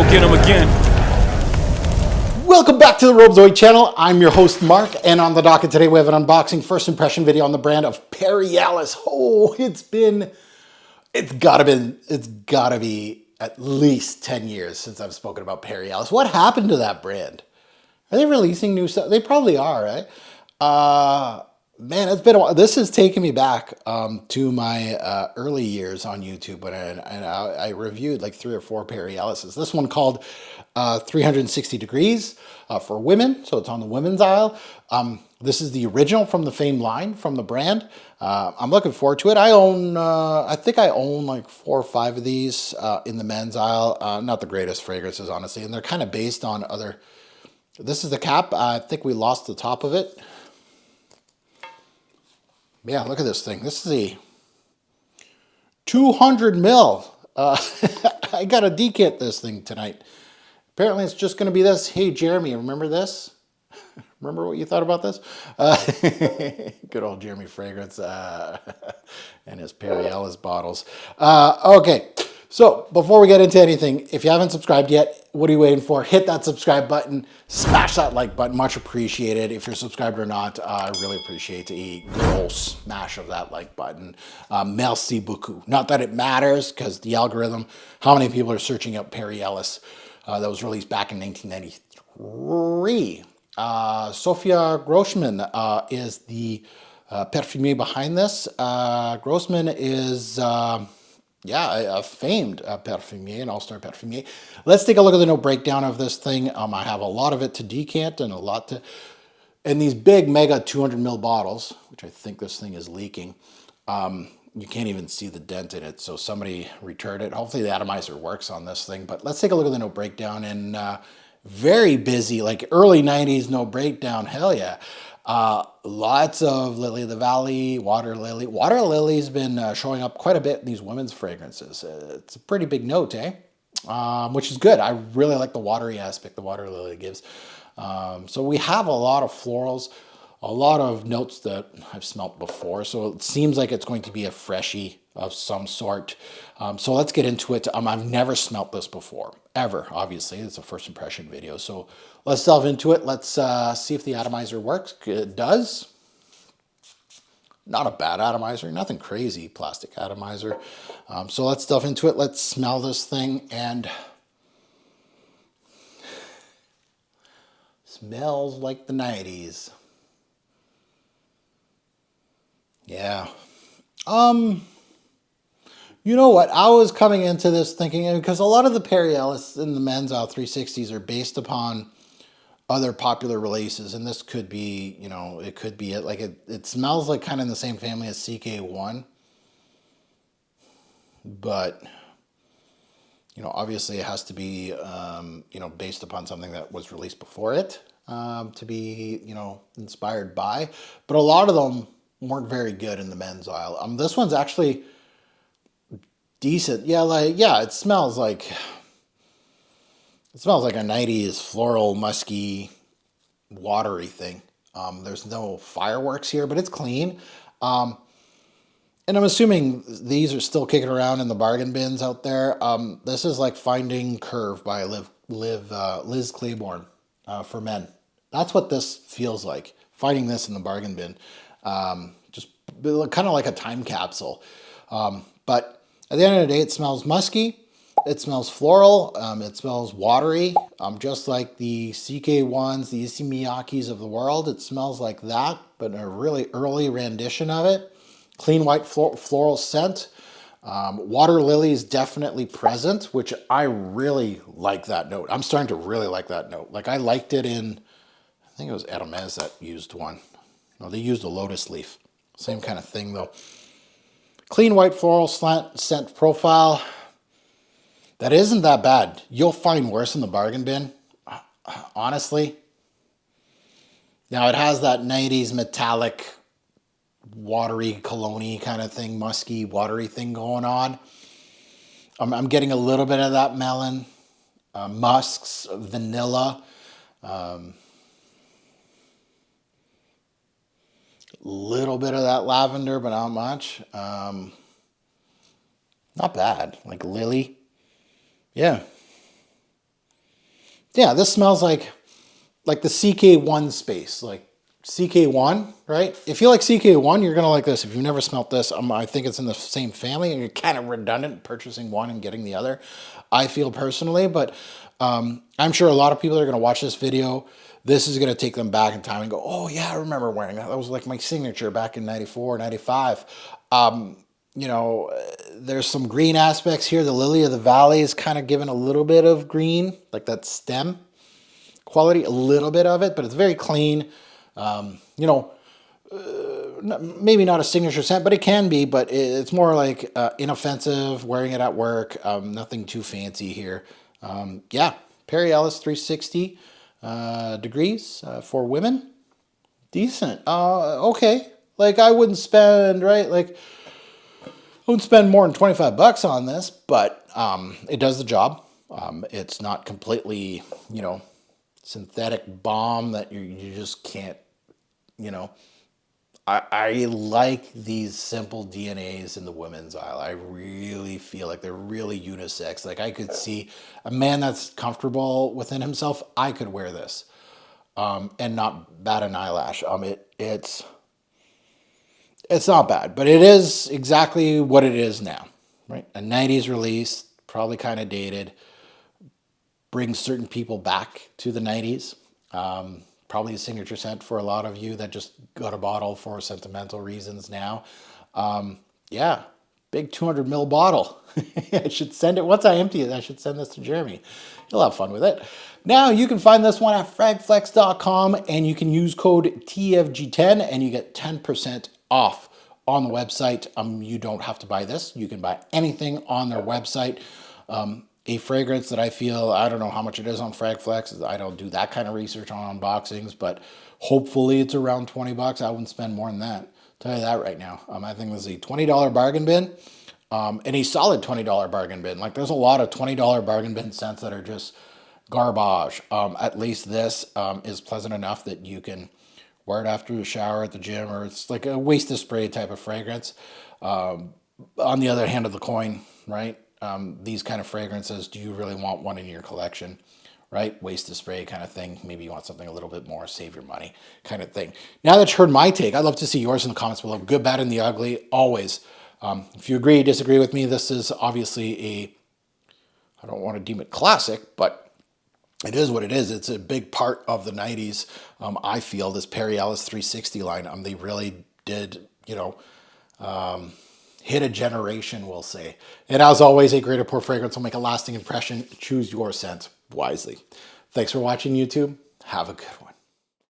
go get him again. Welcome back to the Robezoid channel. I'm your host, Mark, and on the docket today we have an unboxing first impression video on the brand of Ellis. Oh, it's gotta be at least 10 years since I've spoken about Ellis. What happened to that brand? Are they releasing new stuff? They probably are, right? Man, it's been a while. This has taken me back to my early years on YouTube when I reviewed like 3 or 4 Ellis's. This one called 360 Degrees for women, so it's on the women's aisle. This is the original from the Fame line, from the brand. I'm looking forward to it. I think I own like 4 or 5 of these in the men's aisle. Not the greatest fragrances, honestly, and they're kind of based on other... This is the cap. I think we lost the top of it. Yeah, look at this thing. This is a 200 mil. I got to decant this thing tonight. Apparently it's just going to be this. Hey, Jeremy, remember this? Remember what you thought about this? Good old Jeremy Fragrance and his Ellis bottles. Okay, so before we get into anything, if you haven't subscribed yet, what are you waiting for? Hit that subscribe button. Smash that like button. Much appreciated. If you're subscribed or not, I really appreciate a good old smash of that like button. Merci beaucoup. Not that it matters, because the algorithm, how many people are searching up Ellis that was released back in 1993. Sophia Grossman is the perfumier behind this. Grossman is... a famed perfumier, an all-star perfumier. Let's take a look at the note breakdown of this thing. I have a lot of it to decant and a lot to... In these big mega 200 ml bottles, which I think this thing is leaking, you can't even see the dent in it, so somebody returned it. Hopefully the atomizer works on this thing, but let's take a look at the note breakdown. And very busy, like early 90s note breakdown, hell yeah. Lots of Lily of the Valley, water lily. Water lily's been showing up quite a bit in these women's fragrances. It's a pretty big note, eh? Which is good. I really like the watery aspect the water lily gives. So we have a lot of florals, a lot of notes that I've smelt before. So it seems like it's going to be a freshie of some sort. So let's get into it. I've never smelt this before, ever. Obviously, it's a first impression video. So let's delve into it. Let's see if the atomizer works. It does. Not a bad atomizer, nothing crazy, plastic atomizer. So let's delve into it. Let's smell this thing, and smells like the 90s. Yeah. You know what? I was coming into this thinking, because a lot of the Ellis in the men's aisle 360s are based upon other popular releases, and this could be, you know, it could be it. Like it smells like kind of in the same family as CK1, but you know, obviously it has to be, you know, based upon something that was released before it, to be, you know, inspired by. But a lot of them weren't very good in the men's aisle. This one's actually decent. Yeah, it smells like a 90s floral, musky, watery thing. There's no fireworks here, but it's clean. And I'm assuming these are still kicking around in the bargain bins out there. This is like Finding Curve by Liz Claiborne for men. That's what this feels like, finding this in the bargain bin. Just kind of like a time capsule. But at the end of the day, it smells musky. It smells floral. It smells watery. Just like the CK1s, the Issey Miyake's of the world. It smells like that, but a really early rendition of it. Clean white floral scent. Water lily is definitely present, which I really like that note. I'm starting to really like that note. Like I liked it in, I think it was Hermes that used one. No, they used a lotus leaf. Same kind of thing though. Clean white floral scent profile. That isn't that bad. You'll find worse in the bargain bin, honestly. Now it has that 90s metallic, watery, cologne-y kind of thing, musky, watery thing going on. I'm getting a little bit of that melon, musks, vanilla. Little bit of that lavender, but not much. Not bad. Like lily. Yeah. yeah, this smells like the CK1 space, like CK1, right? If you like CK1, you're gonna like this. If you've never smelt this, I think it's in the same family, and you're kind of redundant purchasing one and getting the other. I feel personally, but I'm sure a lot of people that are gonna watch this video, this is gonna take them back in time and go, oh yeah, I remember wearing that. That was like my signature back in 94, 95. You know, there's some green aspects here. The Lily of the Valley is kind of given a little bit of green, like that stem quality, a little bit of it, but it's very clean. You know, maybe not a signature scent, but it can be, but it's more like inoffensive, wearing it at work, nothing too fancy here. Yeah, Perry Ellis 360 degrees for women. Decent. Okay. Like I wouldn't spend, right? Like I wouldn't spend more than 25 bucks on this, but it does the job. It's not completely, you know, synthetic bomb that you just can't, you know. I like these simple DNAs in the women's aisle. I really feel like they're really unisex. Like I could see a man that's comfortable within himself, I could wear this and not bat an eyelash. It's not bad, but it is exactly what it is now, right? A 90s release, probably kind of dated, brings certain people back to the 90s. Probably a signature scent for a lot of you that just got a bottle for sentimental reasons now. Yeah, big 200 ml bottle. I should send it, once I empty it, I should send this to Jeremy. He'll have fun with it. Now you can find this one at fragflex.com and you can use code TFG10 and you get 10% off on the website. You don't have to buy this. You can buy anything on their website. A fragrance that I feel, I don't know how much it is on Fragflex. I don't do that kind of research on unboxings, but hopefully it's around 20 bucks. I wouldn't spend more than that. I'll tell you that right now. I think this is a $20 bargain bin, and a solid $20 bargain bin. Like there's a lot of $20 bargain bin scents that are just garbage. At least this is pleasant enough that you can wear it after the shower at the gym, or it's like a waste of spray type of fragrance. On the other hand of the coin, right? These kind of fragrances, do you really want one in your collection, right? Waste of spray kind of thing. Maybe you want something a little bit more, save your money kind of thing. Now that you've heard my take, I'd love to see yours in the comments below. Good, bad, and the ugly, always. If you agree, disagree with me, this is obviously I don't want to deem it classic, but it is what it is. It's a big part of the 90s. I feel this Perry Ellis 360 line, they really did, you know, hit a generation, we'll say. And as always, a great pour fragrance will make a lasting impression. Choose your scent wisely. Thanks for watching, YouTube. Have a good one.